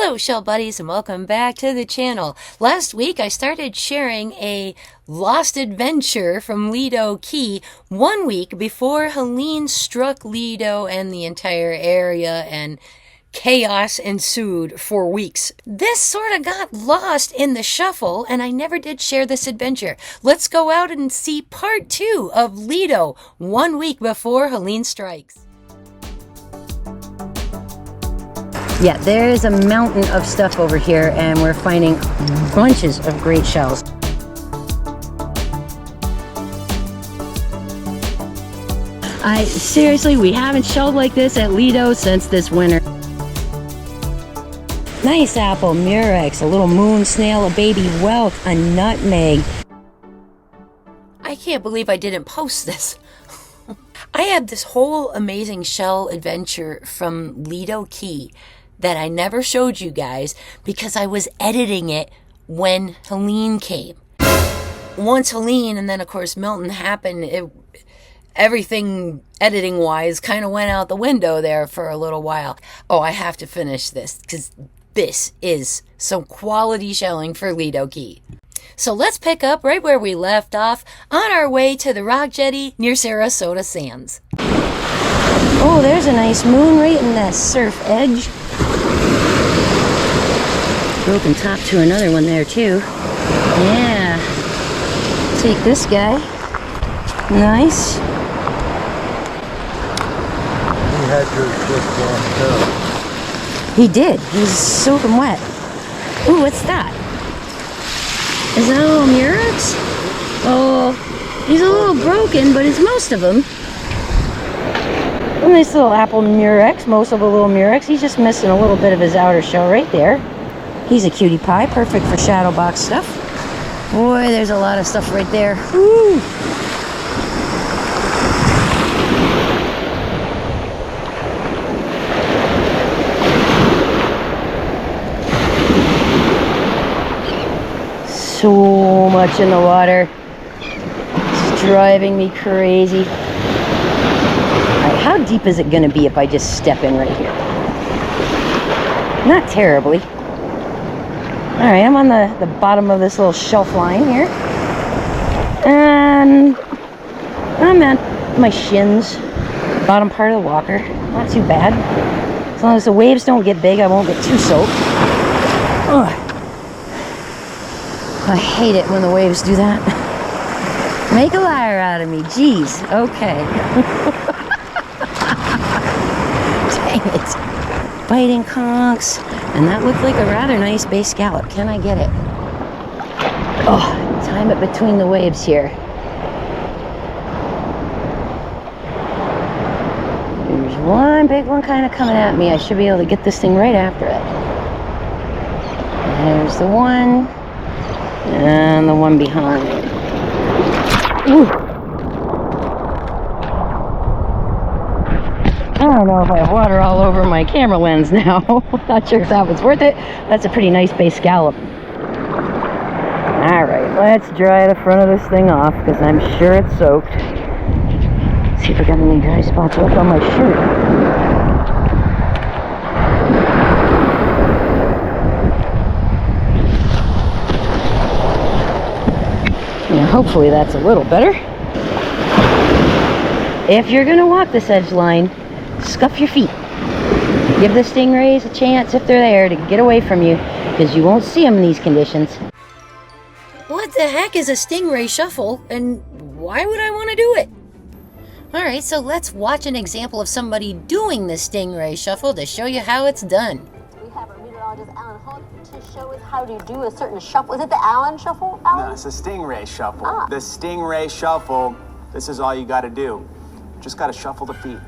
Hello shell buddies and welcome back to the channel. Last week I started sharing a lost adventure from Lido Key 1 week before Helene struck Lido and the entire area and chaos ensued for weeks. This sort of got lost in the shuffle and I never did share this adventure. Let's go out and see part 2 of Lido 1 week before Helene strikes. Yeah, there is a mountain of stuff over here and we're finding bunches of great shells. Seriously, we haven't shelled like this at Lido since this winter. Nice apple, Murex, a little moon snail, a baby whelk, a nutmeg. I can't believe I didn't post this. I had this whole amazing shell adventure from Lido Key that I never showed you guys because I was editing it when Helene came. Once Helene and then of course Milton happened, everything editing wise kind of went out the window there for a little while. Oh, I have to finish this because this is some quality shelling for Lido Key. So let's pick up right where we left off on our way to the rock jetty near Sarasota Sands. Oh, there's a nice moon right in that surf edge. Broken top to another one there too. Yeah. Take this guy. Nice. He had your foot washed up. He did. He was soaking wet. Ooh, what's that? Is that a little Murex? Oh, he's a little broken, but it's most of them. A nice little apple Murex, most of a little Murex. He's just missing a little bit of his outer shell right there. He's a cutie pie, perfect for shadow box stuff. Boy, there's a lot of stuff right there. Woo! So much in the water. It's driving me crazy. All right, how deep is it going to be if I just step in right here? Not terribly. All right, I'm on the bottom of this little shelf line here. And I'm at my shins, bottom part of the walker. Not too bad. As long as the waves don't get big, I won't get too soaked. Ugh. I hate it when the waves do that. Make a liar out of me. Jeez. Okay. Dang it. Biting conchs. And that looked like a rather nice bay scallop. Can I get it? Oh, time it between the waves here. There's one big one kind of coming at me. I should be able to get this thing right after it. There's the one. And the one behind. Ooh. I don't know if I have water all over my camera lens now. Not sure if that was worth it. That's a pretty nice bay scallop. Alright, let's dry the front of this thing off because I'm sure it's soaked. Let's see if I got any dry spots left on my shirt. Yeah, hopefully that's a little better. If you're going to walk this edge line, scuff your feet. Give the stingrays a chance, if they're there, to get away from you, because you won't see them in these conditions. What the heck is a stingray shuffle, and why would I want to do it? Alright, so let's watch an example of somebody doing the stingray shuffle to show you how it's done. We have our meteorologist, Alan, to show us how to do a certain shuffle. Is it the Allen shuffle, Alan? No, it's a stingray shuffle. Ah. The stingray shuffle, this is all you got to do. Just got to shuffle the feet.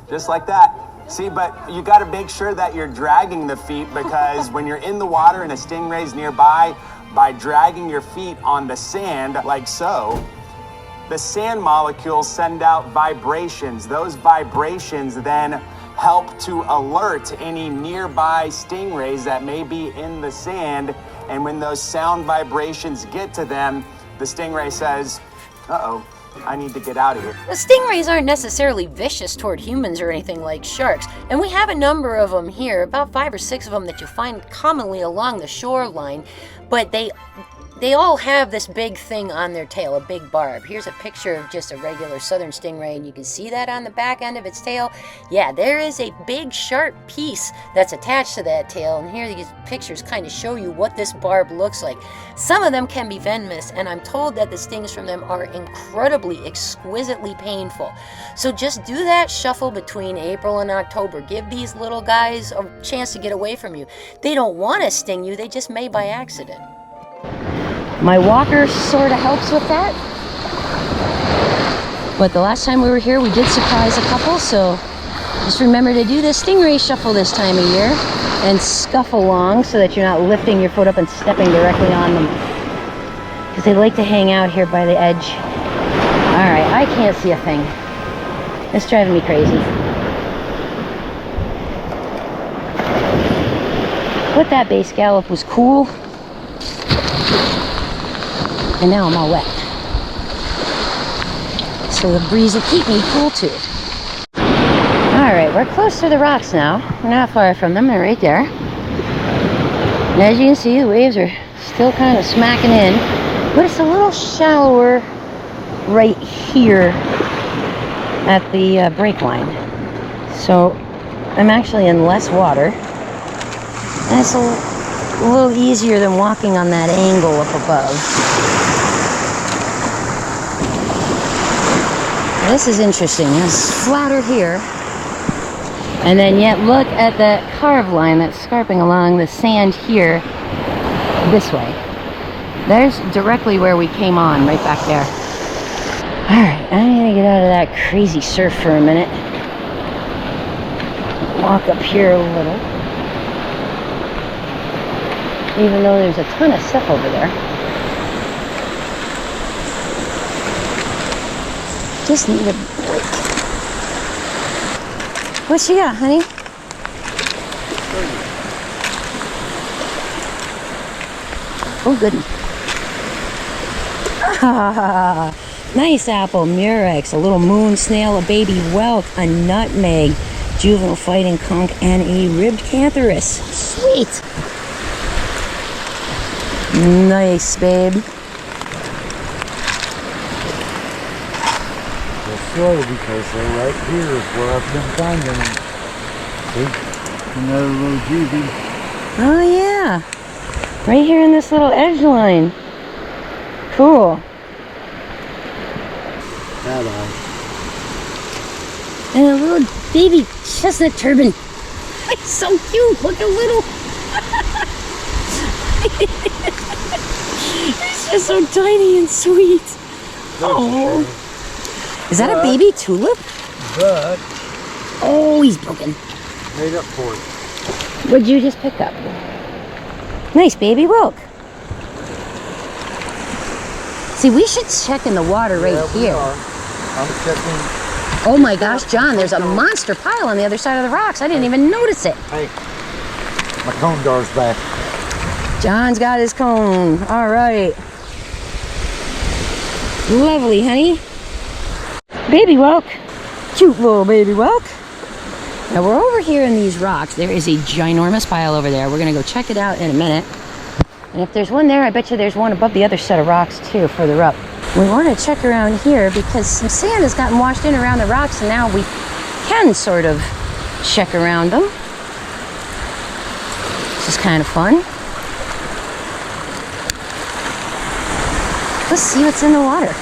Just like that. See, but you got to make sure that you're dragging the feet because when you're in the water and a stingray's nearby, by dragging your feet on the sand like so, the sand molecules send out vibrations. Those vibrations then help to alert any nearby stingrays that may be in the sand. And when those sound vibrations get to them, the stingray says, uh-oh, I need to get out of here. The stingrays aren't necessarily vicious toward humans or anything like sharks, and we have a number of them here, about 5 or 6 of them that you find commonly along the shoreline, but they all have this big thing on their tail, a big barb. Here's a picture of just a regular southern stingray, and you can see that on the back end of its tail. Yeah, there is a big sharp piece that's attached to that tail, and here these pictures kind of show you what this barb looks like. Some of them can be venomous, and I'm told that the stings from them are incredibly, exquisitely painful. So just do that shuffle between April and October. Give these little guys a chance to get away from you. They don't want to sting you, they just may by accident. My walker sort of helps with that. But the last time we were here, we did surprise a couple, so just remember to do the stingray shuffle this time of year and scuff along so that you're not lifting your foot up and stepping directly on them. Because they like to hang out here by the edge. Alright, I can't see a thing. It's driving me crazy. But that base gallop was cool. And now I'm all wet. So the breeze will keep me cool too. Alright, we're close to the rocks now. We're not far from them, they're right there. And as you can see, the waves are still kind of smacking in. But it's a little shallower right here at the break line. So I'm actually in less water. And it's a little easier than walking on that angle up above. This is interesting. It's flatter here. And then yet look at that carved line that's scarping along the sand here this way. There's directly where we came on, right back there. Alright, I'm gonna get out of that crazy surf for a minute. Walk up here a little. Even though there's a ton of stuff over there. Just need a break. What you got, honey? Oh, goodness. Ah, nice apple, Murex, a little moon snail, a baby whelk, a nutmeg, juvenile fighting conch, and a ribbed cantharus. Sweet. Nice, babe. Slow because they're right here is where I've been finding them. See? Another little juvie. Oh yeah. Right here in this little edge line. Cool. Bye-bye. And a little baby chestnut turban. It's so cute. Look a little. It's just so tiny and sweet. Oh. Is that a baby tulip? But oh, he's broken. made up for it. What'd you just pick up? Nice baby whelk. See, we should check in the water right here. I'm checking. Oh my gosh, John, there's a monster pile on the other side of the rocks. I didn't even notice it. Hey, my cone dar's back. John's got his cone. All right. Lovely, honey. Baby whelk. Cute little baby whelk. Now we're over here in these rocks. There is a ginormous pile over there. We're gonna go check it out in a minute. And if there's one there, I bet you there's one above the other set of rocks too, further up. We want to check around here because some sand has gotten washed in around the rocks, and now we can sort of check around them. This is kind of fun. Let's see what's in the water.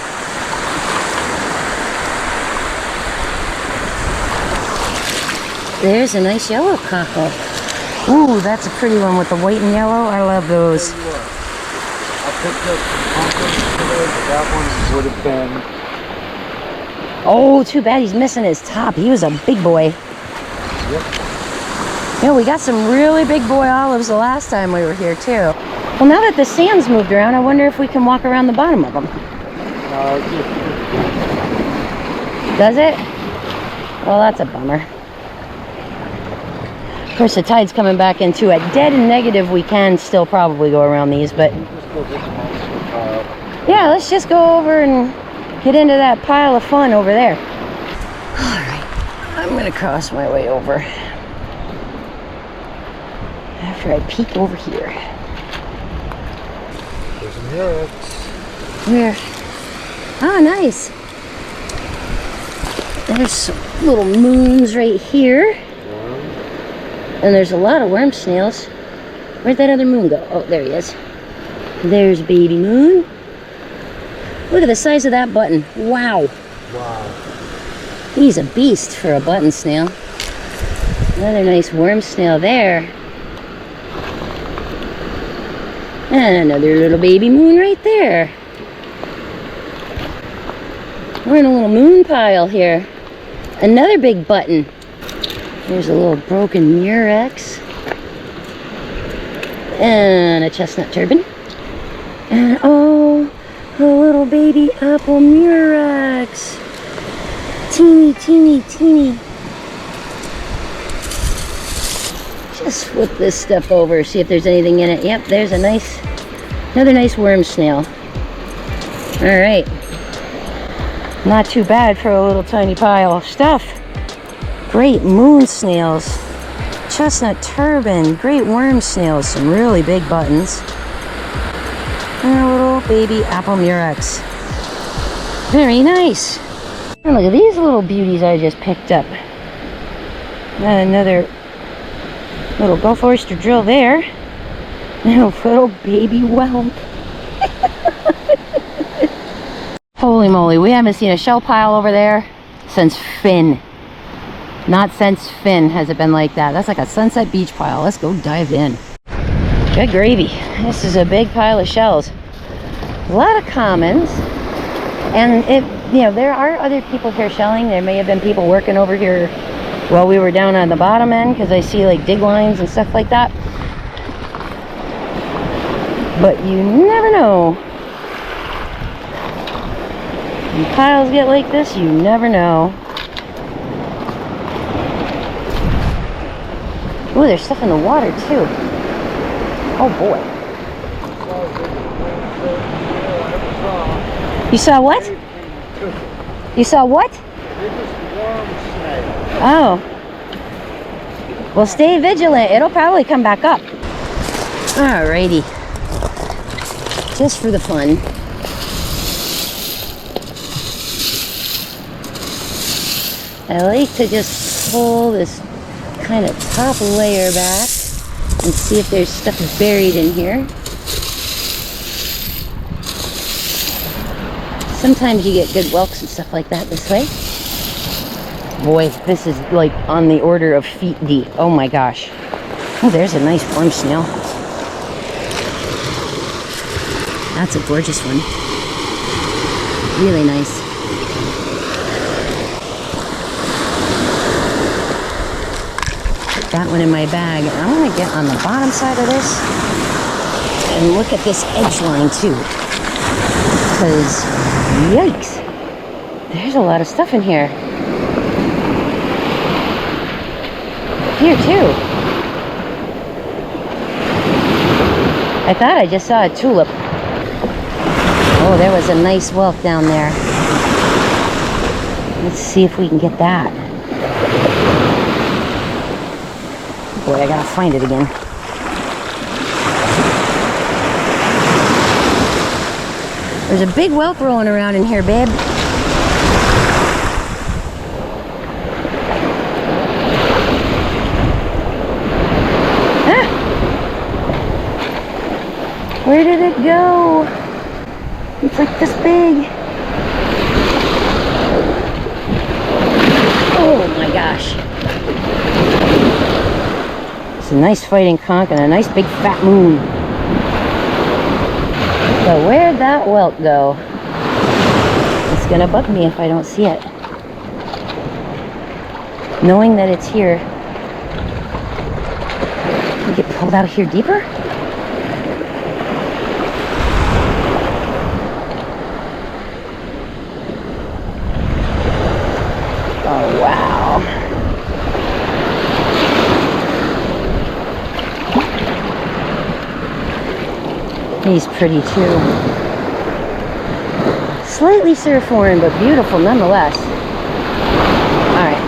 There's a nice yellow cockle. Ooh, that's a pretty one with the white and yellow. I love those. I picked up some pumpkins today, but that one would have been. Oh, too bad he's missing his top. He was a big boy. Yep. Yeah, we got some really big boy olives the last time we were here too. Well, now that the sand's moved around, I wonder if we can walk around the bottom of them. Does it? Well, that's a bummer. Of course, the tide's coming back in too. At dead and negative, we can still probably go around these, but yeah, let's just go over and get into that pile of fun over there. All right, I'm gonna cross my way over after I peek over here. There's a Murex. Where? Ah, nice. There's some little moons right here. And there's a lot of worm snails. Where'd that other moon go? Oh, there he is. There's baby moon. Look at the size of that button. Wow. Wow. He's a beast for a button snail. Another nice worm snail there. And another little baby moon right there. We're in a little moon pile here. Another big button. There's a little broken Murex. And a chestnut turban. And oh, a little baby apple Murex. Teeny, teeny, teeny. Just flip this stuff over, see if there's anything in it. Yep, there's another nice worm snail. All right. Not too bad for a little tiny pile of stuff. Great moon snails. Chestnut turban, great worm snails, some really big buttons. And a little baby apple Murex. Very nice. And look at these little beauties I just picked up. Another little Gulf oyster drill there. And a little baby whelk. Holy moly, we haven't seen a shell pile over there since Finn. Not since Finn has it been like that. That's like a Sunset Beach pile. Let's go dive in. Good gravy. This is a big pile of shells. A lot of commons. And there are other people here shelling. There may have been people working over here while we were down on the bottom end, because I see like dig lines and stuff like that. But you never know. When piles get like this, you never know. Ooh, there's stuff in the water too. Oh boy. You saw what? You saw what? Oh. Well, stay vigilant. It'll probably come back up. Alrighty. Just for the fun. I like to just pull this kind of top layer back and see if there's stuff buried in here. Sometimes you get good whelks and stuff like that this way. Boy, this is like on the order of feet deep. Oh my gosh. Oh, there's a nice worm snail. That's a gorgeous one. Really nice. Put that one in my bag. I'm going to get on the bottom side of this and look at this edge line too. Because, yikes, there's a lot of stuff in here. Here too. I thought I just saw a tulip. Oh, there was a nice whelk down there. Let's see if we can get that. Boy, I gotta find it again. There's a big whelk rolling around in here, babe. Ah! Where did it go? It's like this big. Oh my gosh. It's a nice fighting conch and a nice big fat moon. So where'd that whelk go? It's gonna bug me if I don't see it. Knowing that it's here. Can we get pulled out here deeper? Oh, wow. He's pretty too. Slightly surf-worn, but beautiful nonetheless. Alright.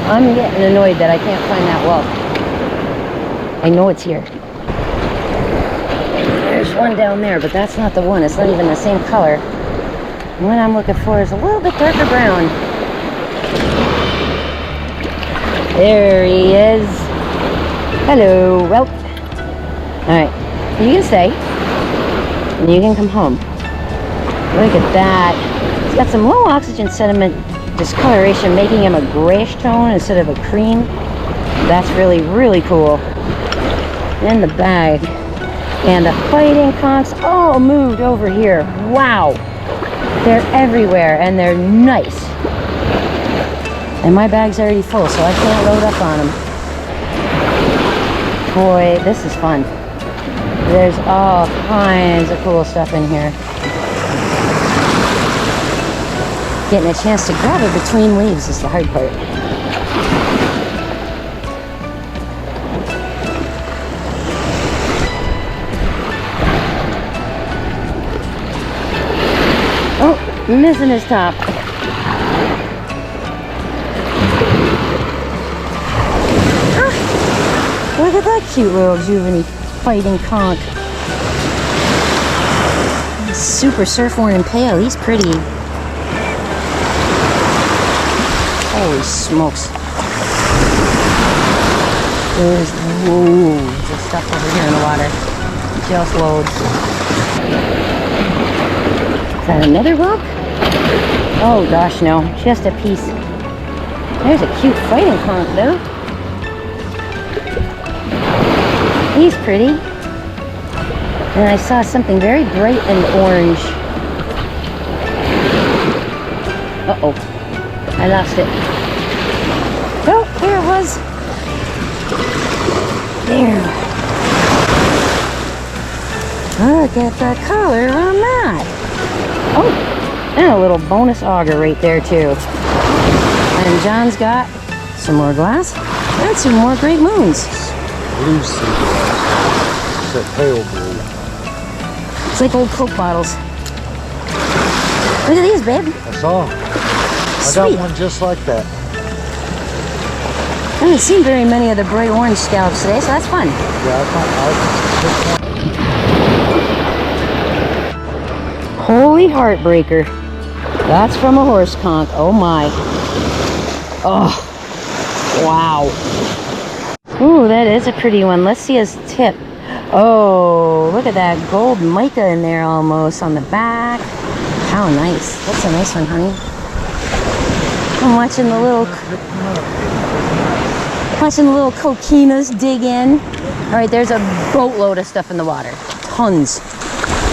I'm getting annoyed that I can't find that whelk. I know it's here. There's one down there, but that's not the one. It's not even the same color. The one I'm looking for is a little bit darker brown. There he is. Hello, whelk. Alright, you can stay. And you can come home. Look at that. It's got some low oxygen sediment discoloration, making him a grayish tone instead of a cream. That's really, really cool. In the bag. And the fighting conchs all moved over here. Wow. They're everywhere and they're nice. And my bag's already full, so I can't load up on them. Boy, this is fun. There's all kinds of cool stuff in here. Getting a chance to grab it between leaves is the hard part. Oh, missing his top. Ah, look at that cute little juvenile fighting conch. He's super surf-worn and pale. He's pretty. Holy smokes. There's loads of stuff over here in the water. Just loads. Is that another whelk? Oh gosh, no. Just a piece. There's a cute fighting conch though. He's pretty. And I saw something very bright and orange. Uh-oh. I lost it. Oh, there it was. There. Look at the color on that. Oh, and a little bonus auger right there too. And John's got some more glass and some more great moons. Blue sea glass. It's that pale blue. It's like old Coke bottles. Look at these, babe. I saw. I got one just like that. I haven't seen very many of the bright orange scallops today, so that's fun. Yeah, Holy heartbreaker. That's from a horse conch. Oh my. Oh. Wow. Ooh, that is a pretty one. Let's see his tip. Oh, look at that gold mica in there almost on the back. How nice. That's a nice one, honey. I'm watching the little coquinas dig in. All right, there's a boatload of stuff in the water. Tons.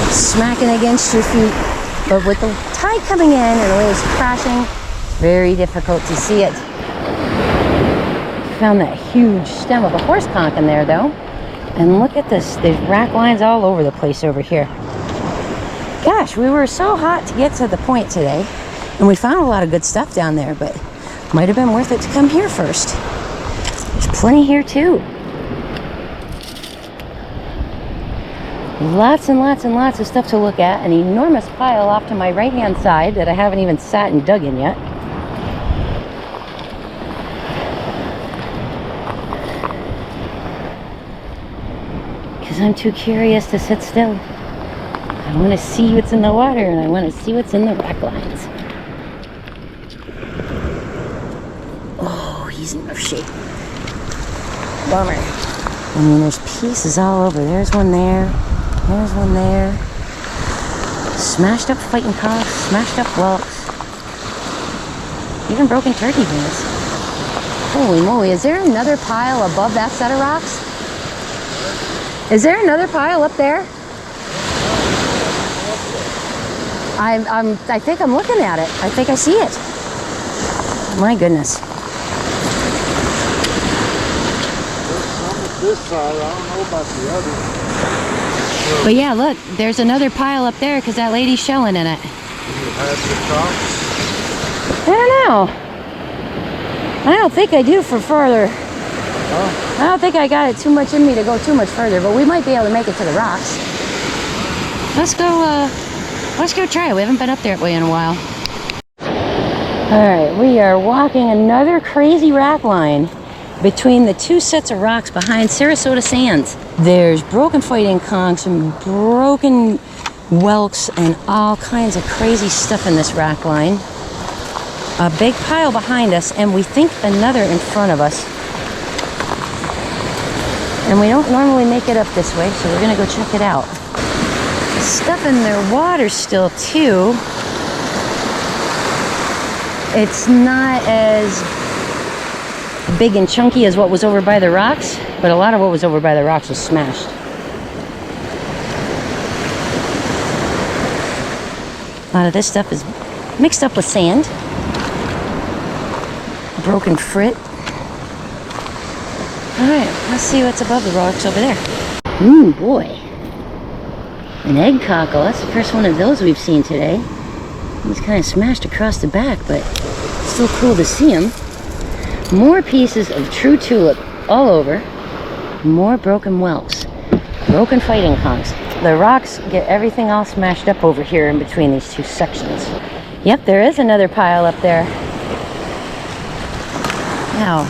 Smacking against your feet. But with the tide coming in and the waves crashing, very difficult to see it. Found that huge stem of a horse conch in there though. And look at this. There's rack lines all over the place over here. Gosh, we were so hot to get to the point today. And we found a lot of good stuff down there, but might have been worth it to come here first. There's plenty here too. Lots and lots and lots of stuff to look at. An enormous pile off to my right-hand side that I haven't even sat and dug in yet. Because I'm too curious to sit still. I want to see what's in the water and I want to see what's in the rack lines. Oh, he's in rough shape. Bummer. I mean, there's pieces all over. There's one there. There's one there. Smashed up fighting conchs, smashed up whelks. Even broken turkey wings. Holy moly, is there another pile above that set of rocks? Is there another pile up there? I think I'm looking at it. I think I see it. My goodness. There's some at this side. I don't know about the other. But yeah, look, there's another pile up there because that lady's shelling in it. Do you have the top? I don't know. I don't think I do for further. Huh? I don't think I got it too much in me to go too much further, but we might be able to make it to the rocks. Let's go Let's go try it. We haven't been up that way in a while. Alright, we are walking another crazy rock line between the two sets of rocks behind Sarasota Sands. There's broken fighting conchs and broken whelks and all kinds of crazy stuff in this rock line. A big pile behind us, and we think another in front of us. And we don't normally make it up this way, so we're gonna go check it out. Stuff in their water still too. It's not as big and chunky as what was over by the rocks, but a lot of what was over by the rocks was smashed. A lot of this stuff is mixed up with sand. Broken frit. Alright, let's see what's above the rocks over there. Ooh, boy. An egg cockle. That's the first one of those we've seen today. He's kind of smashed across the back, but still cool to see him. More pieces of true tulip all over. More broken whelks. Broken fighting conchs. The rocks get everything all smashed up over here in between these two sections. Yep, there is another pile up there. Now,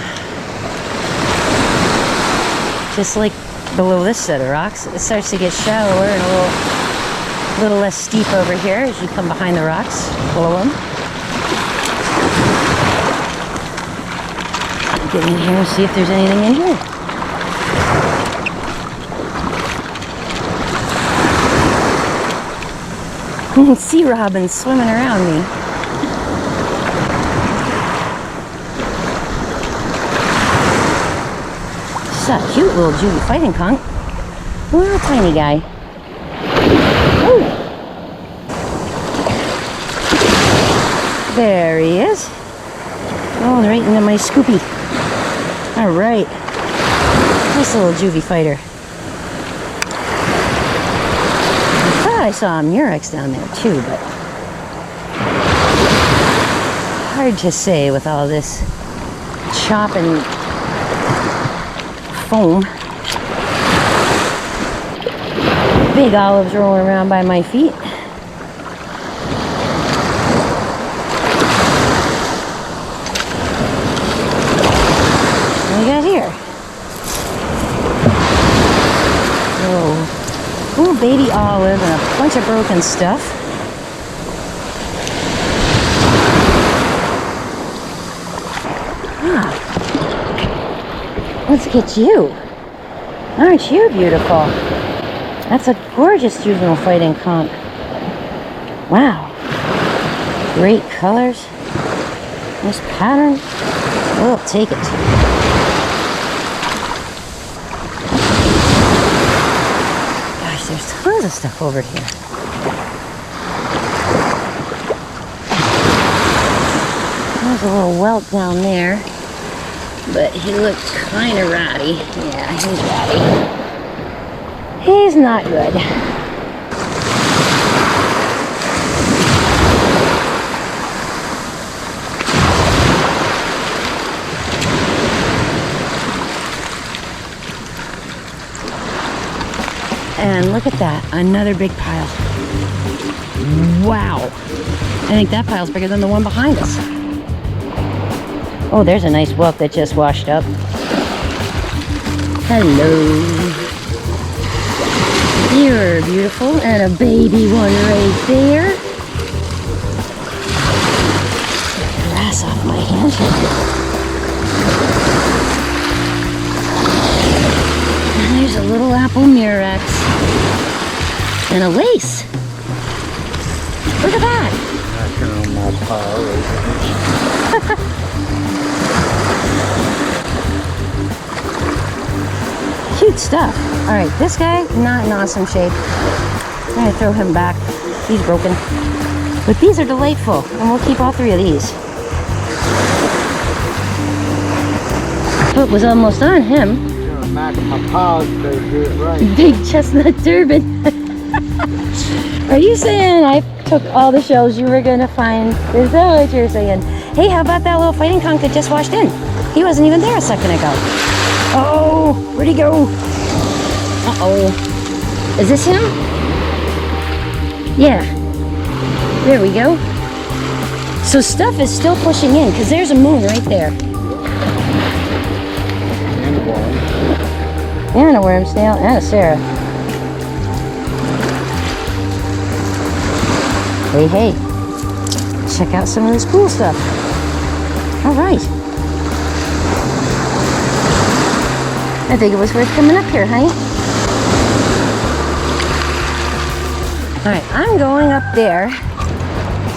just like below this set of rocks, it starts to get shallower and a little less steep over here as you come behind the rocks below them. Get in here and see if there's anything in here. Sea robins swimming around me. This is a cute little Judy fighting conch. Little tiny guy. Ooh. There he is. Oh, right into my scoopy. All right. Nice little juvie fighter. I thought I saw a Murex down there too, but hard to say with all this chopping foam. Big olives rolling around by my feet. What do we got here? Oh, little baby olive and a bunch of broken stuff. Ah. Let's get you. Aren't you beautiful? That's a gorgeous juvenile fighting conch. Wow. Great colors. Nice pattern. We'll take it. Gosh, there's tons of stuff over here. There's a little welt down there, but he looks kind of rowdy. Yeah, he's rowdy. He's not good. And look at that, another big pile. Wow. I think that pile's bigger than the one behind us. Oh, there's a nice whelk that just washed up. Hello. You're beautiful, and a baby one right there. Get the grass off my hand. And there's a little apple Murex. And a lace. Look at that. Knocking on my pile. Cute stuff. All right, this guy, not in awesome shape. I'm gonna throw him back. He's broken. But these are delightful, and we'll keep all three of these. Foot was almost on him. Back of my paws, they do it right. Big chestnut turban. Are you saying I took all the shells you were gonna find? Is that what you're saying? Hey, how about that little fighting conch that just washed in? He wasn't even there a second ago. Oh, where'd he go? Uh-oh. Is this him? Yeah. There we go. So stuff is still pushing in because there's a moon right there. And a worm. And a worm snail and a Sarah. Hey, hey. Check out some of this cool stuff. All right. I think it was worth coming up here, honey. All right, I'm going up there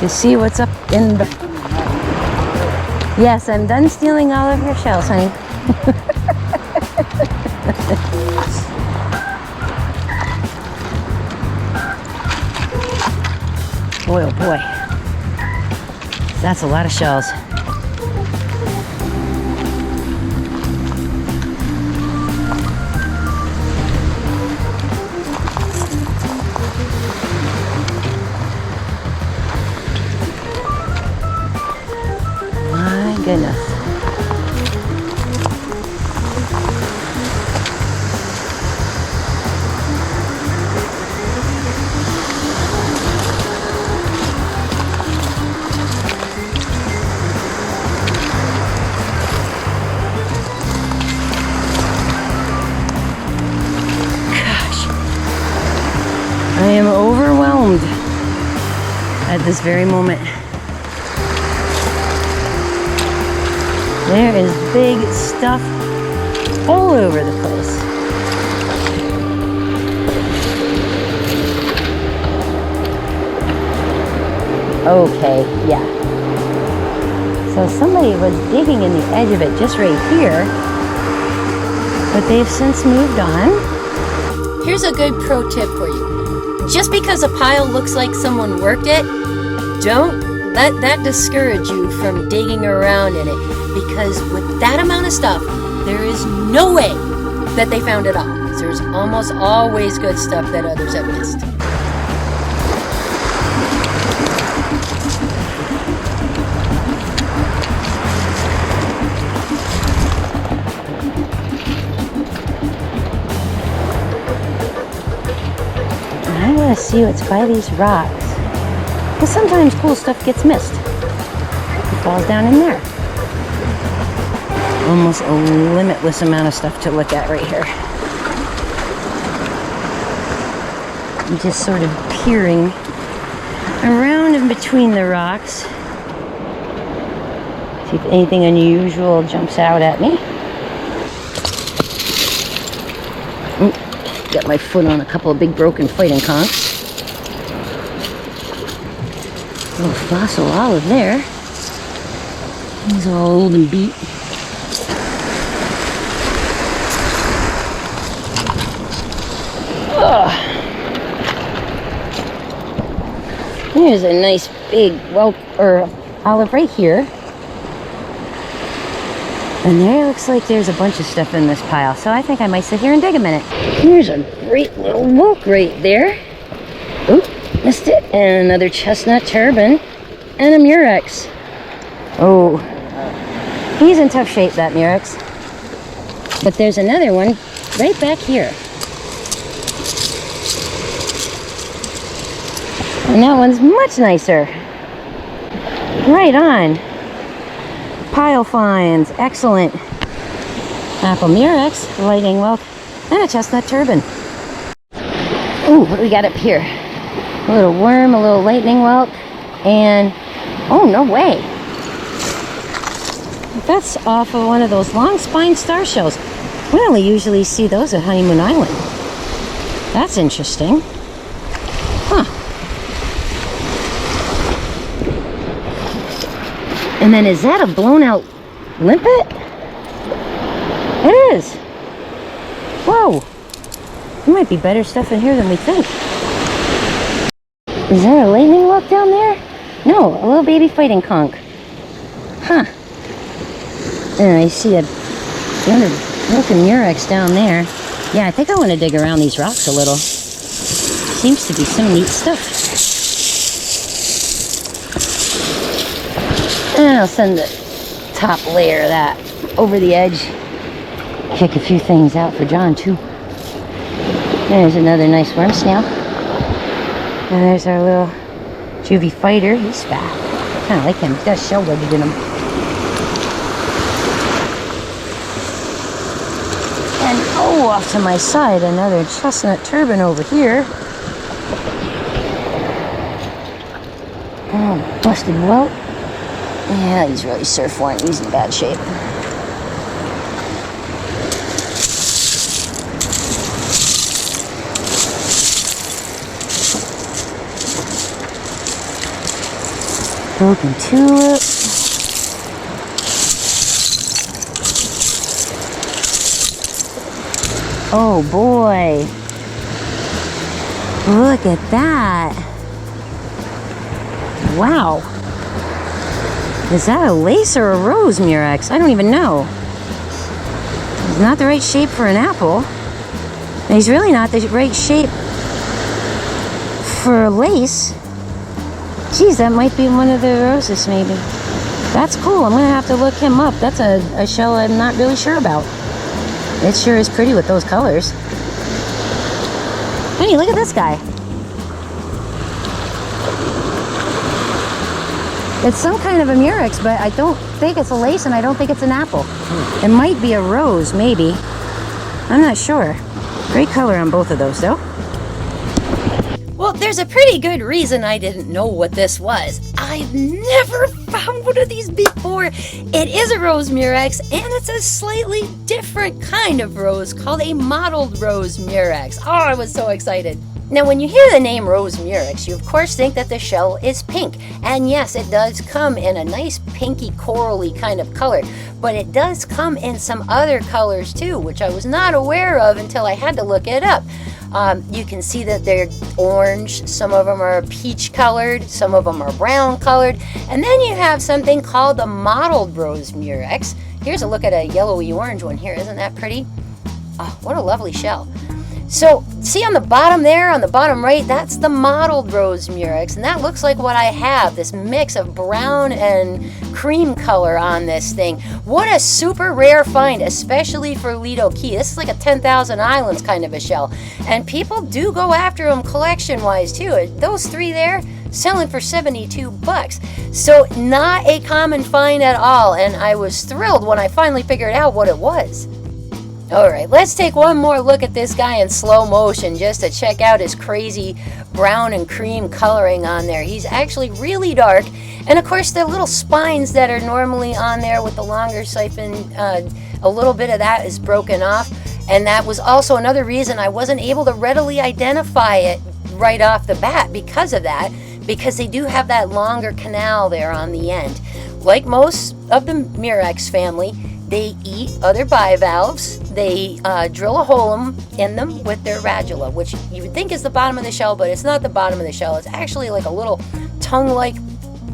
to see what's up in the... Yes, I'm done stealing all of your shells, honey. Boy, oh boy. That's a lot of shells. My goodness. I am overwhelmed at this very moment. There is big stuff all over the place. Okay, yeah. So somebody was digging in the edge of it just right here, but they've since moved on. Here's a good pro tip for you. Just because a pile looks like someone worked it, don't let that discourage you from digging around in it, because with that amount of stuff, there is no way that they found it all. There's almost always good stuff that others have missed. I want to see what's by these rocks, because sometimes cool stuff gets missed. It falls down in there. Almost a limitless amount of stuff to look at right here. I'm just sort of peering around in between the rocks. See if anything unusual jumps out at me. Got my foot on a couple of big broken fighting conchs. Little fossil olive there. He's all old and beat. There's a nice big olive right here. And there looks like there's a bunch of stuff in this pile, so I think I might sit here and dig a minute. Here's a great little whelk right there. Oop, missed it. And another chestnut turban. And a Murex. Oh, he's in tough shape, that Murex. But there's another one right back here. And that one's much nicer. Right on. Pile finds, excellent. Apple Murex, lightning whelk, and a chestnut turban. Ooh, what do we got up here? A little worm, a little lightning whelk, and oh, no way. That's off of one of those long spine star shells. We only usually see those at Honeymoon Island. That's interesting. Huh. And then is that a blown out limpet? It is. Whoa. There might be better stuff in here than we think. Is there a lightning whelk down there? No, a little baby fighting conch. Huh. And I see another broken Murex down there. Yeah, I think I want to dig around these rocks a little. Seems to be some neat stuff. And I'll send the top layer of that over the edge. Kick a few things out for John too. There's another nice worm snail. And there's our little Juvie Fighter, he's fat. Kind of like him. He's got a shell wedged in him. And oh, off to my side, another chestnut turban over here. Oh, busted welt. Yeah, he's really surf worn. He's in bad shape. Broken tulip. Oh boy. Look at that. Wow. Is that a lace or a rose, Murex? I don't even know. It's not the right shape for an apple. And he's really not the right shape for a lace. Geez, that might be one of the roses, maybe. That's cool. I'm going to have to look him up. That's a shell I'm not really sure about. It sure is pretty with those colors. Hey, look at this guy. It's some kind of a Murex, but I don't think it's a lace and I don't think it's an apple. It might be a rose, maybe. I'm not sure. Great color on both of those, though. Well, there's a pretty good reason I didn't know what this was. I've never found one of these before. It is a rose Murex, and it's a slightly different kind of rose called a mottled rose Murex. Oh, I was so excited. Now, when you hear the name Rose Murex, you of course think that the shell is pink. And yes, it does come in a nice pinky corally kind of color, but it does come in some other colors too, which I was not aware of until I had to look it up. You can see that they're orange, some of them are peach colored, some of them are brown colored, and then you have something called the mottled rose Murex. Here's a look at a yellowy orange one here. Isn't that pretty? Oh, what a lovely shell. So, see on the bottom there, on the bottom right, that's the mottled rose Murex, and that looks like what I have, this mix of brown and cream color on this thing. What a super rare find, especially for Lido Key. This is like a 10,000 Islands kind of a shell, and people do go after them collection-wise too. Those three there, selling for 72 bucks. So, not a common find at all, and I was thrilled when I finally figured out what it was. Alright, let's take one more look at this guy in slow motion just to check out his crazy brown and cream coloring on there. He's actually really dark, and of course the little spines that are normally on there with the longer siphon, a little bit of that is broken off, and that was also another reason I wasn't able to readily identify it right off the bat because of that, because they do have that longer canal there on the end. Like most of the Murex family, they eat other bivalves. They drill a hole in them with their radula, which you would think is the bottom of the shell, but it's not the bottom of the shell. It's actually like a little tongue-like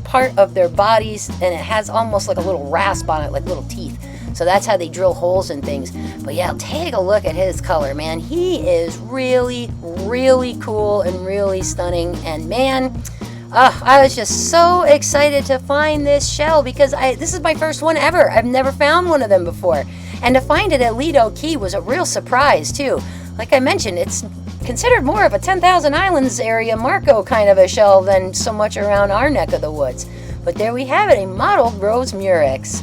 part of their bodies, and it has almost like a little rasp on it, like little teeth. So that's how they drill holes in things. But yeah, take a look at his color, man. He is really, really cool and really stunning. And man, I was just so excited to find this shell because this is my first one ever. I've never found one of them before. And to find it at Lido Key was a real surprise too. Like I mentioned, it's considered more of a 10,000 Islands area Marco kind of a shell than so much around our neck of the woods. But there we have it, a mottled rose Murex.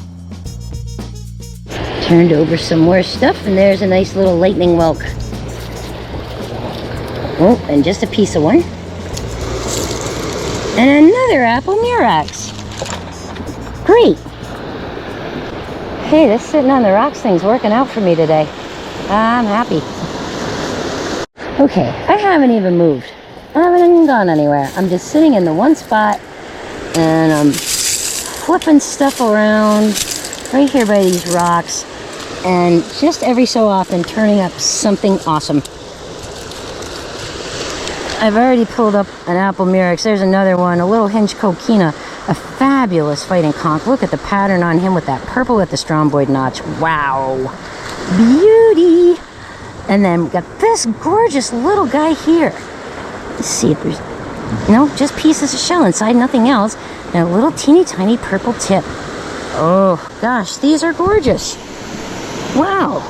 Turned over some more stuff, and there's a nice little lightning whelk. Oh, and just a piece of one. And another apple Murex. Great. Hey, this sitting on the rocks thing's working out for me today. I'm happy. Okay, I haven't even moved. I haven't even gone anywhere. I'm just sitting in the one spot and I'm flipping stuff around right here by these rocks and just every so often turning up something awesome. I've already pulled up an apple Murex. There's another one, a little hinge coquina, a fabulous fighting conch. Look at the pattern on him with that purple with the stromboid notch. Wow, beauty. And then we got this gorgeous little guy here. Let's see if there's, no, just pieces of shell inside, nothing else. And a little teeny tiny purple tip. Oh gosh, these are gorgeous. Wow.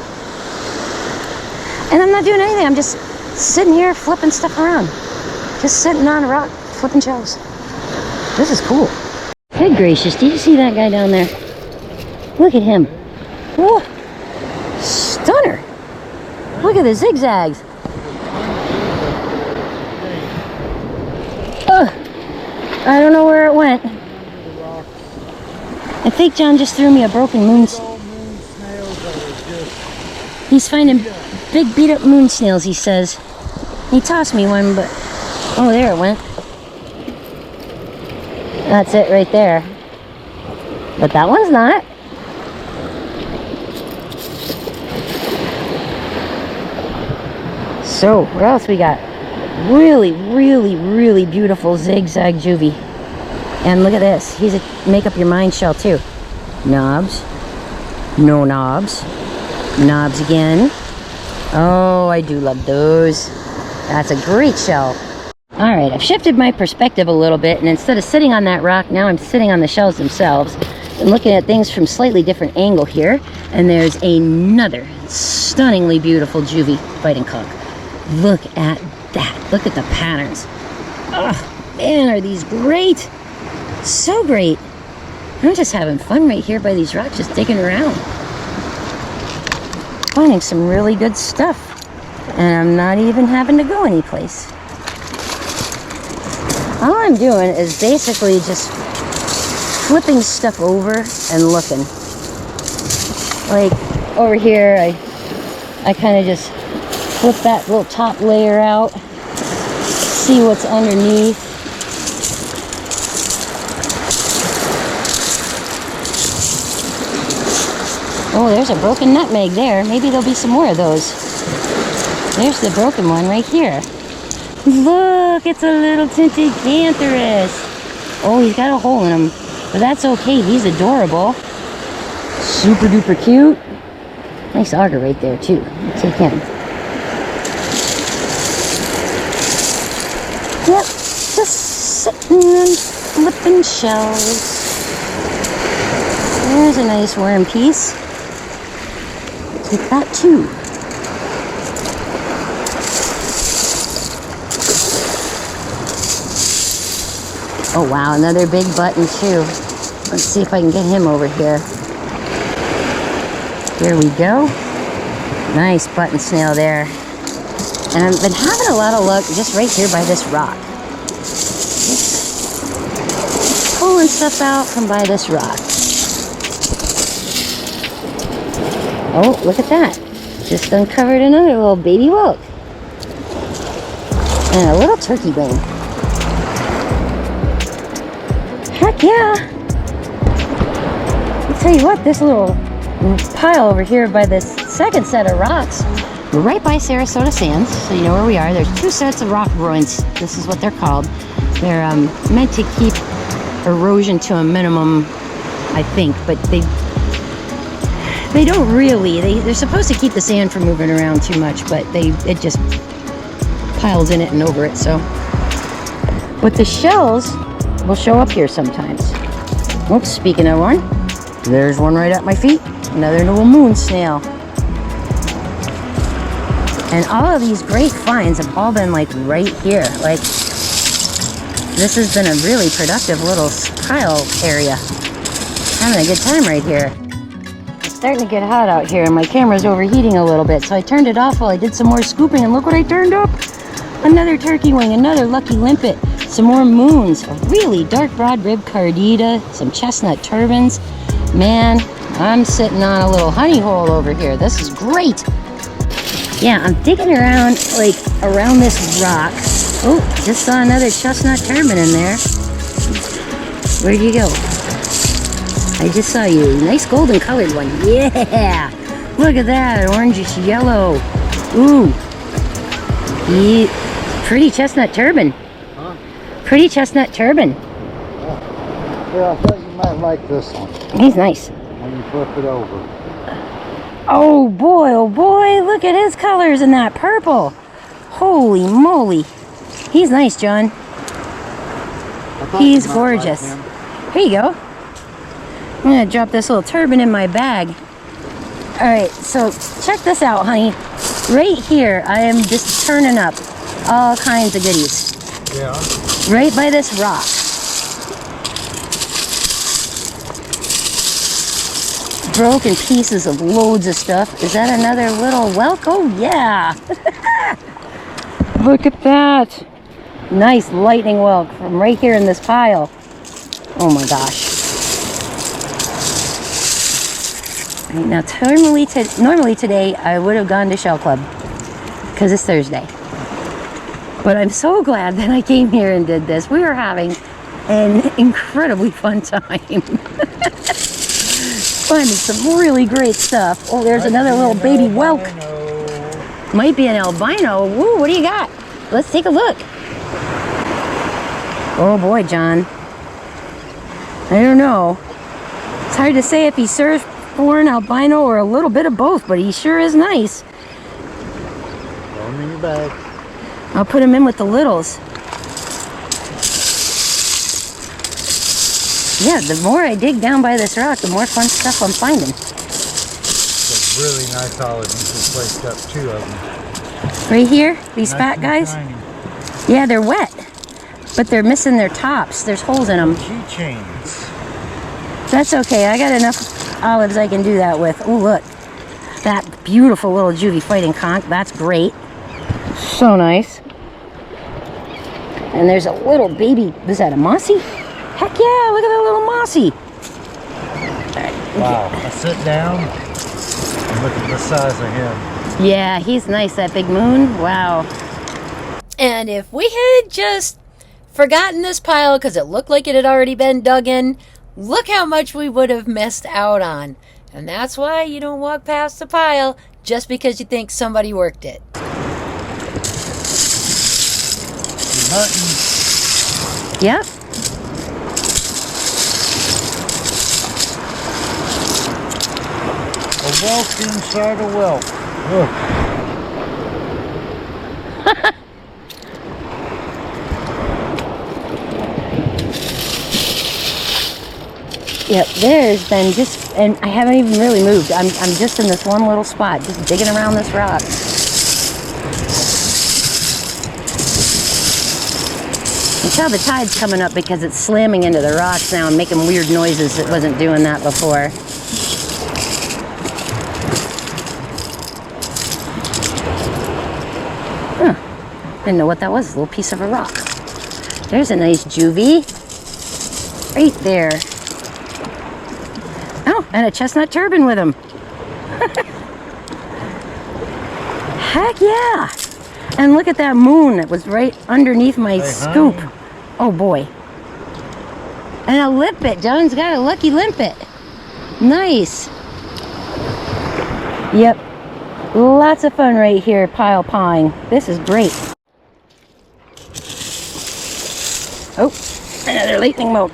And I'm not doing anything, I'm just sitting here flipping stuff around. Just sitting on a rock, flipping shells. This is cool. Good gracious, do you see that guy down there? Look at him. Whoa. Stunner. Look at the zigzags. I don't know where it went. I think John just threw me a broken moon. He's finding big beat up moon snails, he says. He tossed me one, but oh, there it went. That's it right there. But that one's not. So, what else we got? Really, really, really beautiful zigzag juvie. And look at this. He's a make up your mind shell too. Knobs. No knobs. Knobs again. Oh, I do love those. That's a great shell. Alright, I've shifted my perspective a little bit, and instead of sitting on that rock, now I'm sitting on the shells themselves and looking at things from slightly different angle here. And there's another stunningly beautiful juvie fighting conch. Look at that. Look at the patterns. Oh, man, are these great. So great. I'm just having fun right here by these rocks, just digging around. Finding some really good stuff. And I'm not even having to go anyplace. All I'm doing is basically just flipping stuff over and looking. Like over here, I kind of just flip that little top layer out, see what's underneath. Oh, there's a broken nutmeg there. Maybe there'll be some more of those. There's the broken one right here. Look, it's a little tinted cantharus. Oh, he's got a hole in him, but that's okay. He's adorable. Super duper cute. Nice auger right there too. Take him. Yep, just sitting and flipping shells. There's a nice worm piece. Take that too. Oh wow, another big button too. Let's see if I can get him over here. Here we go. Nice button snail there. And I've been having a lot of luck just right here by this rock. Just pulling stuff out from by this rock. Oh, look at that. Just uncovered another little baby whelk. And a little turkey wing. Heck yeah. I'll tell you what, this little pile over here by this second set of rocks, we're right by Sarasota Sands, so you know where we are. There's two sets of rock groins. This is what they're called. They're meant to keep erosion to a minimum, I think, but they don't really. They're supposed to keep the sand from moving around too much, but it just piles in it and over it. So, but the shells will show up here sometimes. Oops, speaking of one, there's one right at my feet. Another little moon snail. And all of these great finds have all been like right here. Like, this has been a really productive little pile area. Having a good time right here. It's starting to get hot out here and my camera's overheating a little bit, so I turned it off while I did some more scooping, and look what I turned up. Another turkey wing, another lucky limpet, some more moons, a really dark broad rib cardita, some chestnut turbans. Man, I'm sitting on a little honey hole over here. This is great. Yeah, I'm digging around, like, around this rock. Oh, just saw another chestnut turban in there. Where'd you go? I just saw you. Nice golden colored one. Yeah! Look at that, orangish yellow. Ooh. Yeah. Pretty chestnut turban. Huh? Pretty chestnut turban. Yeah, I thought you might like this one. He's nice. When you flip it over. Oh boy, look at his colors in that purple. Holy moly. He's nice, John. He's gorgeous. Like here you go. I'm gonna drop this little turban in my bag. Alright, so check this out, honey. Right here, I am just turning up all kinds of goodies. Yeah. Right by this rock. broken pieces of loads of stuff. Is that another little whelk? Oh yeah. Look at that. Nice lightning whelk from right here in this pile. Oh my gosh. Right, now normally today I would have gone to Shell Club because it's Thursday. But I'm so glad that I came here and did this. We are having an incredibly fun time. Finding some really great stuff. Oh, there's another little baby whelk. Might be an albino. Woo, what do you got? Let's take a look. Oh boy, John. I don't know. It's hard to say if he serves for an albino or a little bit of both, but he sure is nice. Throw him in your bag. I'll put him in with the littles. Yeah, the more I dig down by this rock, the more fun stuff I'm finding. It's a really nice olive. You just placed up 2 of them. Right here, these Nice fat and guys. tiny. Yeah, they're wet, but they're missing their tops. There's holes in them. Keychains. That's okay. I got enough olives I can do that with. Oh, look. That beautiful little juvie fighting conch. That's great. So nice. And there's a little baby. Was that a mossy? Heck yeah, look at that little mossy. All right. Wow. I sit down and look at the size of him. Yeah, he's nice, that big moon. Wow. And if we had just forgotten this pile because it looked like it had already been dug in, look how much we would have missed out on. And that's why you don't walk past the pile just because you think somebody worked it. Mutton. Yep. A whelk inside a whelk. Look. Yep, there's been just, and I haven't even really moved. I'm just in this one little spot, just digging around this rock. You tell the tide's coming up because it's slamming into the rocks now and making weird noises. It wasn't doing that before. Huh. Didn't know what that was, a little piece of a rock. There's a nice juvie. Right there. Oh, and a chestnut turban with him. Heck yeah! And look at that moon that was right underneath my scoop. Oh boy. And a limpet. John's got a lucky limpet. Nice. Yep. Lots of fun right here, pile pawing. This is great. Oh, another lightning milk.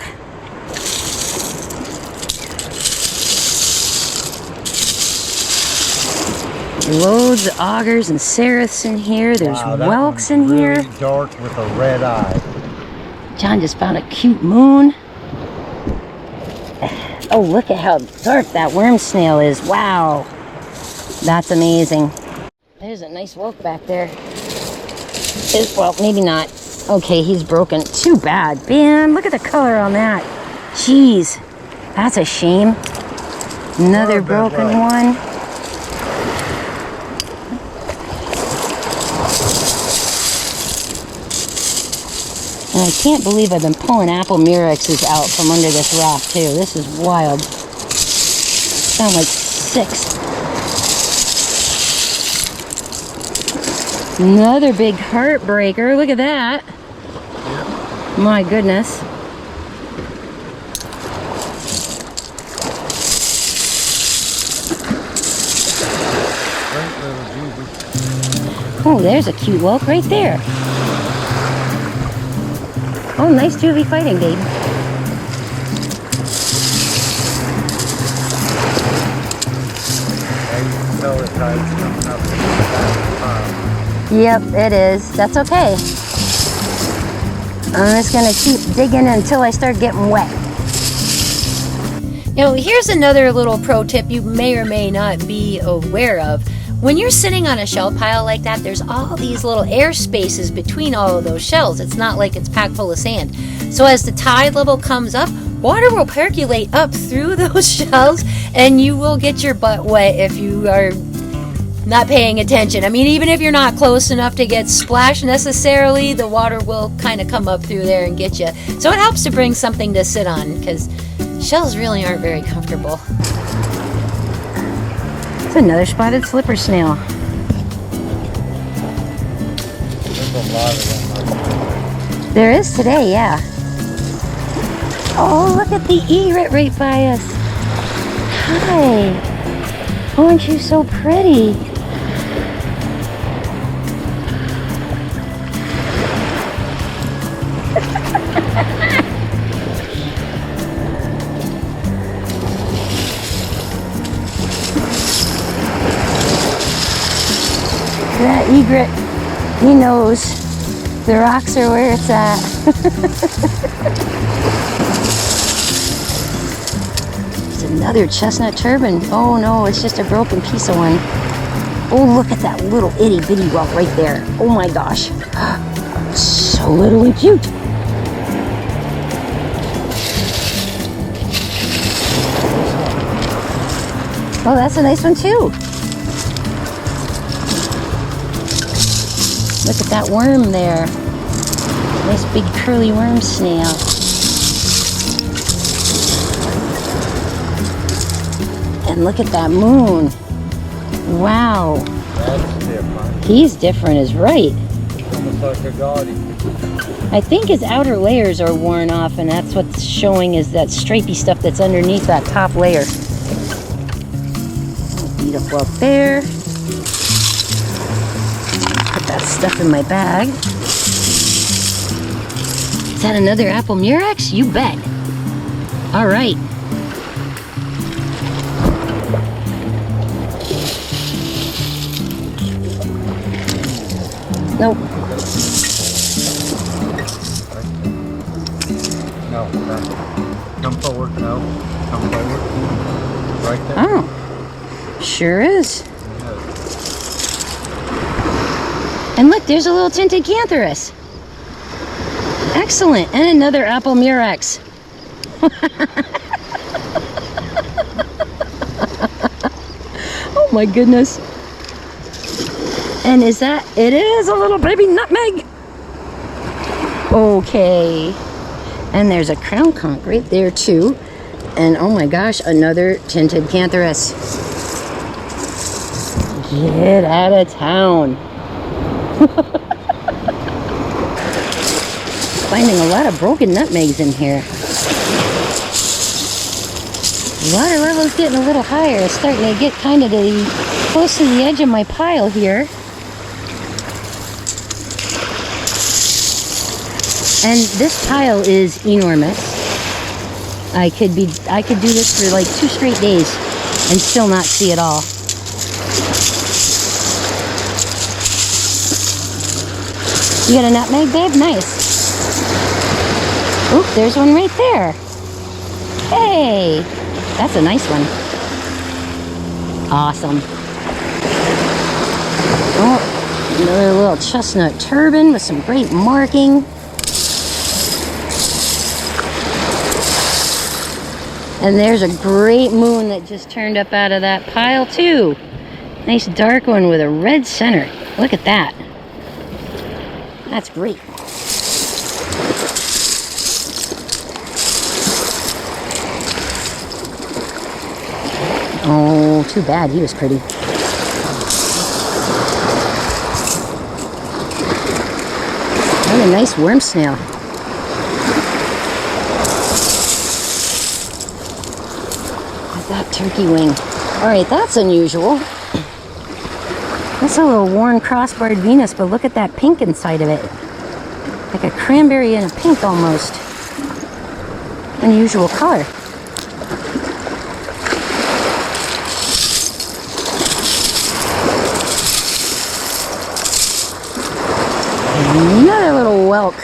Loads of augers and serifs in here. There's whelks in here. Really dark with a red eye. John just found a cute moon. Oh, look at how dark that worm snail is. Wow. That's amazing. There's a nice whelk back there. Well, maybe not. Okay, he's broken. Too bad. Man, look at the color on that. Jeez. That's a shame. Another broken one. And I can't believe I've been pulling apple Murexes out from under this rock, too. This is wild. Found like 6. Another big heartbreaker. Look at that. Yep. My goodness. Oh, there's a cute whelk right there. Oh, nice juvie fighting, babe. Yeah, you can tell the tide's coming up in the back of the pile. Yep, it is. That's okay. I'm just going to keep digging until I start getting wet. Now, here's another little pro tip you may or may not be aware of. When you're sitting on a shell pile like that, there's all these little air spaces between all of those shells. It's not like it's packed full of sand. So as the tide level comes up, water will percolate up through those shells And you will get your butt wet if you are not paying attention. I mean, even if you're not close enough to get splashed necessarily, the water will kind of come up through there and get you. So it helps to bring something to sit on, because shells really aren't very comfortable. It's another spotted slipper snail. There's a lot of them. There is today, yeah. Oh, look at the egret right by us. Hi. Aren't you so pretty? That egret, he knows the rocks are where it's at. Another chestnut turban. Oh no, it's just a broken piece of one. Oh, look at that little itty bitty rock right there. Oh my gosh. So little and cute. Oh, that's a nice one too. Look at that worm there. Nice big curly worm snail. And look at that moon. Wow. That's different. He's different is right. It's almost like a gaudy. I think his outer layers are worn off, and that's what's showing is that stripy stuff that's underneath that top layer. Beautiful up there. Put that stuff in my bag. Is that another apple murex? You bet. All right. Nope. No, come forward. No, come forward. Right there. Oh, sure is. And look, there's a little tinted cantharus. Excellent. And another apple murex. Oh my goodness. And is that, it is a little baby nutmeg. Okay. And there's a crown conch right there too. And oh my gosh, another tinted cantharus. Get out of town. Finding a lot of broken nutmegs in here. Water level's getting a little higher. It's starting to get kind of close to the edge of my pile here. And this pile is enormous. I could do this for like 2 straight days and still not see it all. You got a nutmeg, babe? Nice. Oop, there's one right there. Hey, that's a nice one. Awesome. Oh, another little chestnut turban with some great marking. And there's a great moon that just turned up out of that pile too. Nice dark one with a red center. Look at that. That's great. Oh, too bad. He was pretty. What a nice worm snail. That turkey wing. All right, that's unusual. That's a little worn crossbarred Venus, but look at that pink inside of it. Like a cranberry and a pink almost. Unusual color. Another little whelk.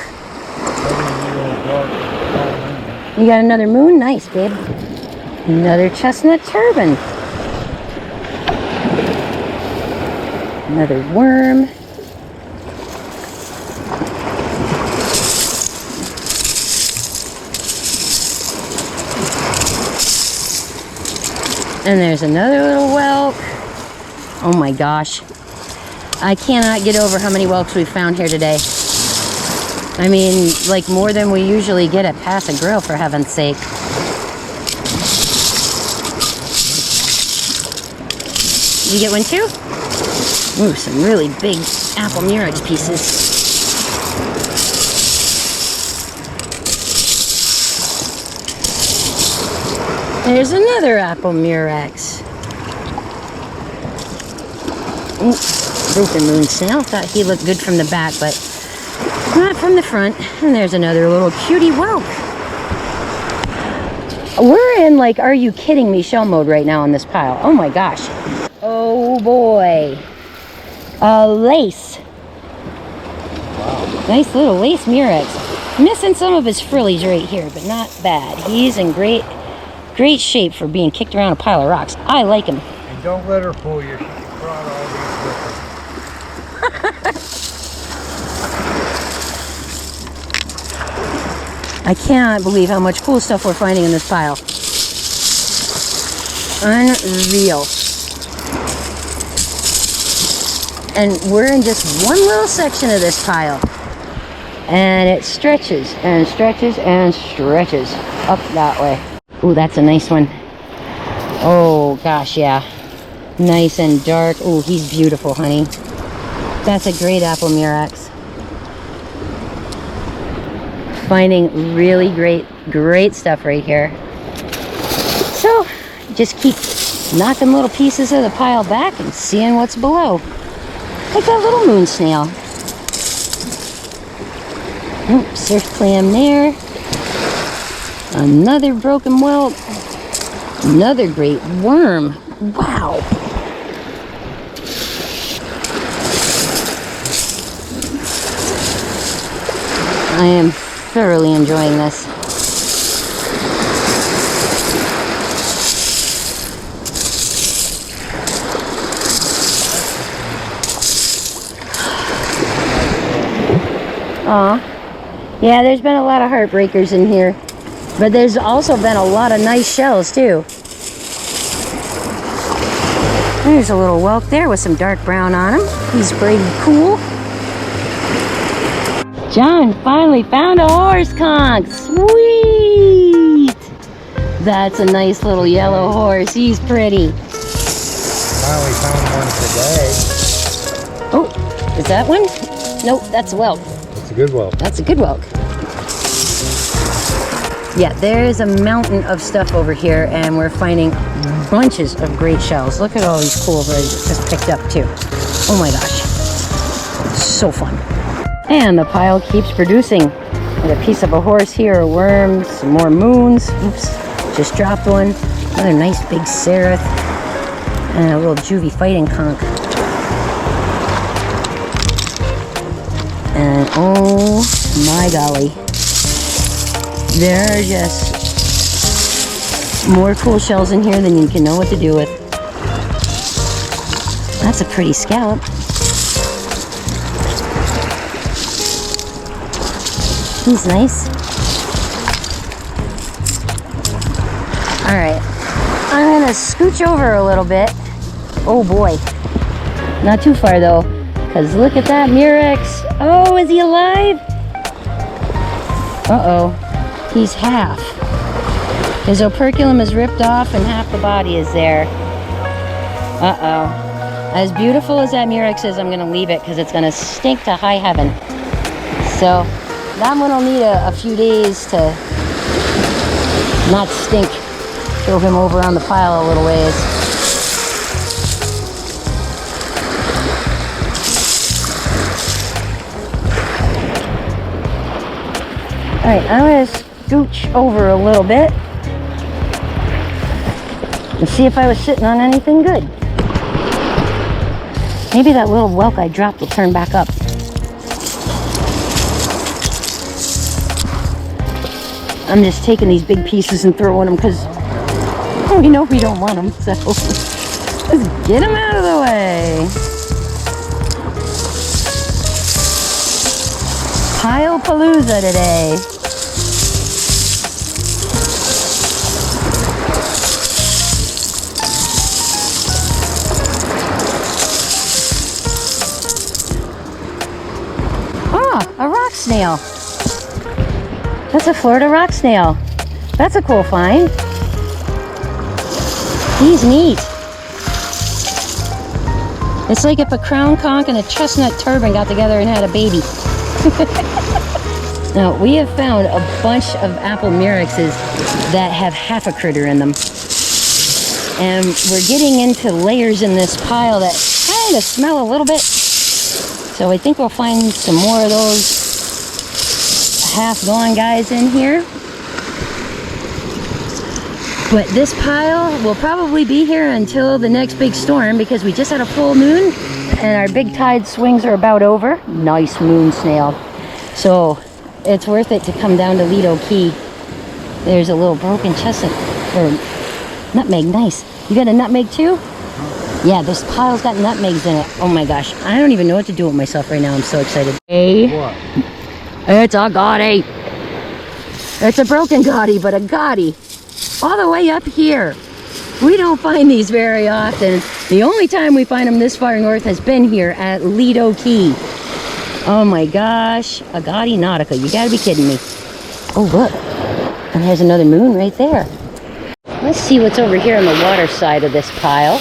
You got another moon? Nice, babe. Another chestnut turban. Another worm. And there's another little whelk. Oh my gosh. I cannot get over how many whelks we've found here today. I mean, like more than we usually get at Pass-a-Grille, for heaven's sake. Did you get one too? Ooh, some really big apple Murex pieces. There's another apple Murex. Ooh, broken moon snail. Thought he looked good from the back, but not from the front. And there's another little cutie whelk. We're in like, are you kidding me, shell mode right now on this pile. Oh my gosh. Oh boy. A lace. Wow. Nice little lace Murex. Missing some of his frillies right here, but not bad. He's in great shape for being kicked around a pile of rocks. I like him. And don't let her fool you. She brought all these with her. I can't believe how much cool stuff we're finding in this pile. Unreal. And we're in just one little section of this pile. And it stretches and stretches and stretches up that way. Ooh, that's a nice one. Oh gosh, yeah. Nice and dark. Ooh, he's beautiful, honey. That's a great apple Murex. Finding really great stuff right here. So, just keep knocking little pieces of the pile back and seeing what's below. Like that little moon snail. Ooh, surf clam there. Another broken whelk. Another great worm. Wow. I am thoroughly enjoying this. Aw. Yeah, there's been a lot of heartbreakers in here. But there's also been a lot of nice shells too. There's a little whelk there with some dark brown on him. He's pretty cool. John finally found a horse conch. Sweet! That's a nice little yellow horse. He's pretty. Finally found one today. Oh, is that one? Nope, that's a whelk. It's a good whelk. That's a good whelk. Yeah, there's a mountain of stuff over here, and we're finding bunches of great shells. Look at all these cool birds just picked up too. Oh my gosh, so fun. And the pile keeps producing. Got a piece of a horse here, a worm, some more moons. Oops, just dropped one. Another nice big seraph, and a little juvie fighting conch. And oh my golly. There are just more cool shells in here than you can know what to do with. That's a pretty scallop. He's nice. Alright, I'm gonna scooch over a little bit. Oh boy. Not too far though, because look at that Murex. Oh, is he alive? Uh-oh. He's half. His operculum is ripped off and half the body is there. Uh-oh. As beautiful as that Murex is, I'm going to leave it because it's going to stink to high heaven. So that one will need a few days to not stink. Throw him over on the pile a little ways. Alright, I'm going to scooch over a little bit and see if I was sitting on anything good. Maybe that little whelk I dropped will turn back up. I'm just taking these big pieces and throwing them because we know we don't want them, so let's get them out of the way. Pile-palooza today. snail. That's a Florida rock snail. That's a cool find. He's neat. It's like if a crown conch and a chestnut turban got together and had a baby. Now, we have found a bunch of apple Murexes that have half a critter in them. And we're getting into layers in this pile that kind of smell a little bit. So I think we'll find some more of those half-gone guys in here. But this pile will probably be here until the next big storm because we just had a full moon and our big tide swings are about over. Nice moon snail. So it's worth it to come down to Lido Key. There's a little broken chestnut or nutmeg. Nice. You got a nutmeg too? Yeah, this pile's got nutmegs in it. Oh my gosh. I don't even know what to do with myself right now. I'm so excited. Hey. What? It's a gaudy. It's a broken gaudy, but a gaudy. All the way up here. We don't find these very often. The only time we find them this far north has been here at Lido Key. Oh my gosh. A gaudy nautica. You gotta be kidding me. Oh look. And there's another moon right there. Let's see what's over here on the water side of this pile.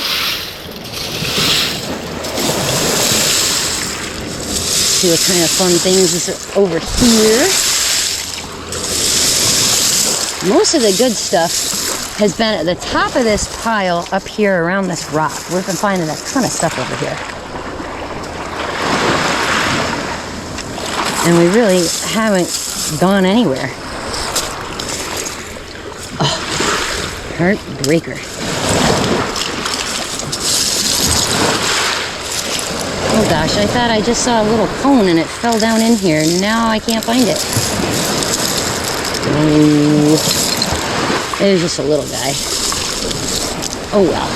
See what kind of fun things is over here. Most of the good stuff has been at the top of this pile up here around this rock. We've been finding a ton of stuff over here. And we really haven't gone anywhere. Oh, heartbreaker. Oh gosh, I thought I just saw a little cone and it fell down in here. Now I can't find it. Oh, there's just a little guy. Oh well.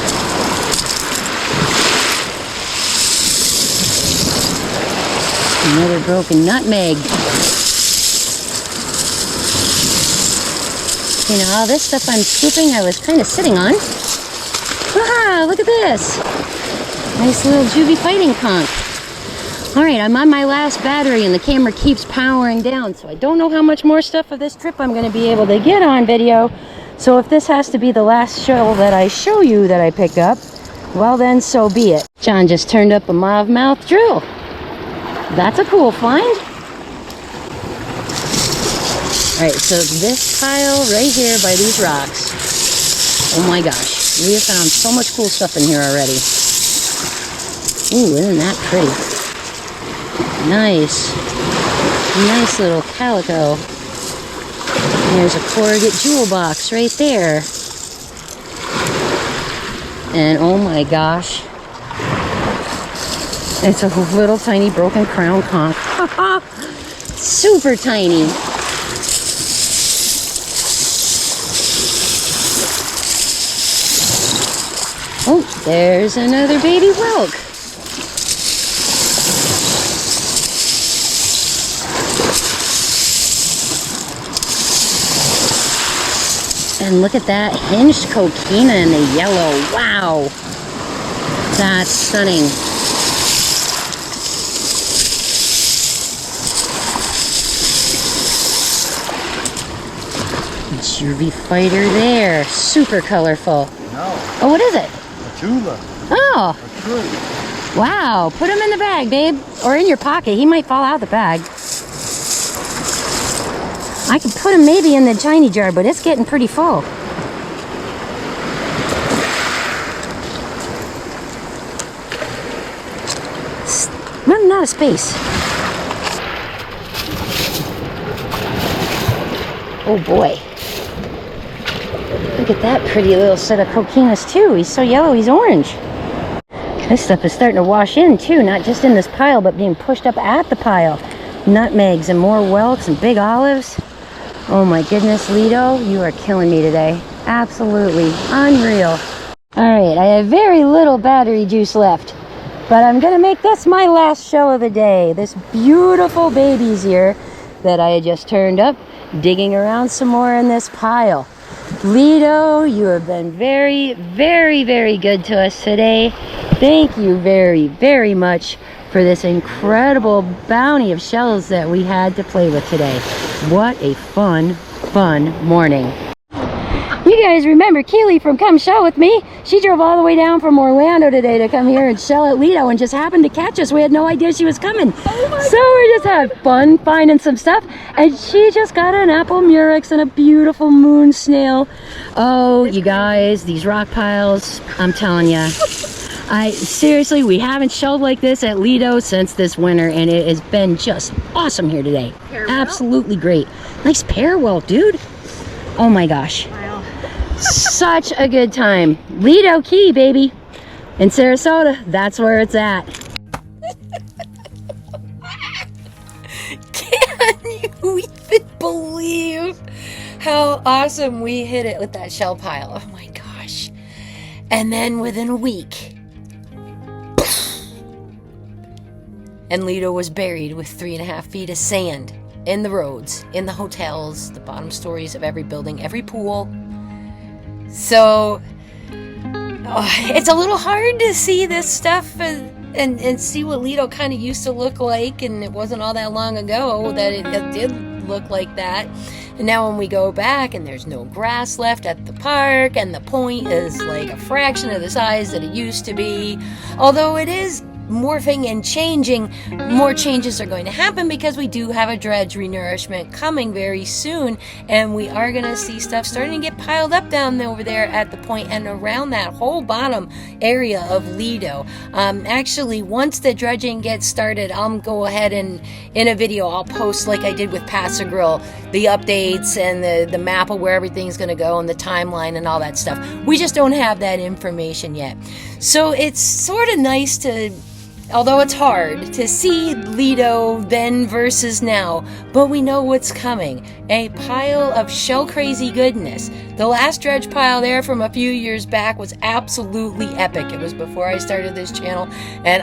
Another broken nutmeg. You know, all this stuff I'm scooping I was kind of sitting on. Ah, look at this. Nice little juvie fighting conch. Alright, I'm on my last battery and the camera keeps powering down, so I don't know how much more stuff of this trip I'm going to be able to get on video. So if this has to be the last shell that I show you that I pick up, well then so be it. John just turned up a mauve mouth drill. That's a cool find. Alright, so this pile right here by these rocks. Oh my gosh, we have found so much cool stuff in here already. Ooh, isn't that pretty? Nice. Nice little calico. There's a corrugate jewel box right there. And oh my gosh. It's a little tiny broken crown conch. Super tiny. Oh, there's another baby whelk. And look at that hinged coquina in the yellow. Wow. That's stunning. Juvie fighter there. Super colorful. No. Oh, what is it? A tula. Oh. A good. Wow. Put him in the bag, babe. Or in your pocket. He might fall out the bag. I could put him maybe in the tiny jar, but it's getting pretty full. Running out of space. Oh boy. Look at that pretty little set of coquinas too. He's so yellow, he's orange. This stuff is starting to wash in too, not just in this pile, but being pushed up at the pile. Nutmegs and more whelks and big olives. Oh my goodness, Lido, you are killing me today. Absolutely unreal. Alright, I have very little battery juice left, but I'm gonna make this my last show of the day. This beautiful baby's here that I just turned up, digging around some more in this pile. Lido, you have been very, very, very good to us today. Thank you very, very much for this incredible bounty of shells that we had to play with today. What a fun morning. You guys remember Keely from Come Shell With Me? She drove all the way down from Orlando today to come here and shell at Lido and just happened to catch us. We had no idea she was coming. So we just had fun finding some stuff, and she just got an apple murex and a beautiful moon snail. Oh, you guys, these rock piles, I'm telling you. Seriously, we haven't shelled like this at Lido since this winter, and it has been just awesome here today. Absolutely great. Nice pear welt, dude. Oh my gosh. Wow. Such a good time. Lido Key, baby. In Sarasota, that's where it's at. Can you even believe how awesome we hit it with that shell pile? Oh my gosh. And then within a week, and Lido was buried with 3.5 feet of sand in the roads, in the hotels, the bottom stories of every building, every pool. So it's a little hard to see this stuff and see what Lido kind of used to look like, and it wasn't all that long ago that it did look like that. And now when we go back and there's no grass left at the park, and the point is like a fraction of the size that it used to be, although it is morphing and changing, more changes are going to happen because we do have a dredge renourishment coming very soon, and we are going to see stuff starting to get piled up down over there at the point and around that whole bottom area of Lido. Actually, once the dredging gets started, I'll go ahead and in a video I'll post, like I did with pass-a-grille, the updates and the map of where everything's going to go and the timeline and all that stuff. We just don't have that information yet. So it's sort of nice to, although it's hard, to see Lido then versus now, but we know what's coming. A pile of shell-crazy goodness. The last dredge pile there from a few years back was absolutely epic. It was before I started this channel, and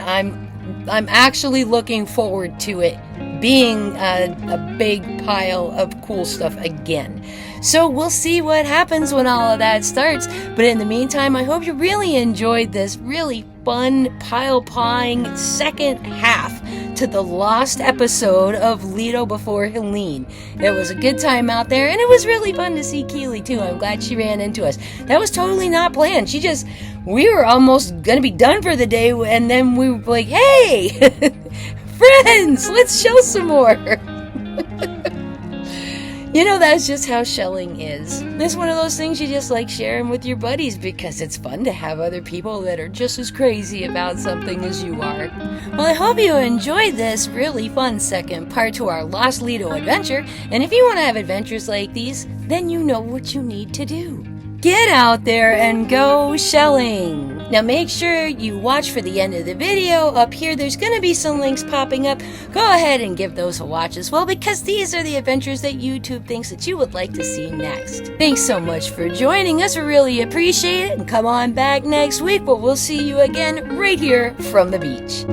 I'm actually looking forward to it being a big pile of cool stuff again. So we'll see what happens when all of that starts. But in the meantime, I hope you really enjoyed this really fun pile pawing second half to the lost episode of Lido before Helene. It was a good time out there, and it was really fun to see Keely too. I'm glad she ran into us. That was totally not planned. We were almost gonna be done for the day, and then we were like, hey, friends, let's shell some more. You know, that's just how shelling is. It's one of those things you just like sharing with your buddies because it's fun to have other people that are just as crazy about something as you are. Well, I hope you enjoyed this really fun second part to our Lost Lido adventure. And if you want to have adventures like these, then you know what you need to do. Get out there and go shelling! Now make sure you watch for the end of the video. Up here there's going to be some links popping up. Go ahead and give those a watch as well, because these are the adventures that YouTube thinks that you would like to see next. Thanks so much for joining us. We really appreciate it, and come on back next week, but we'll see you again right here from the beach.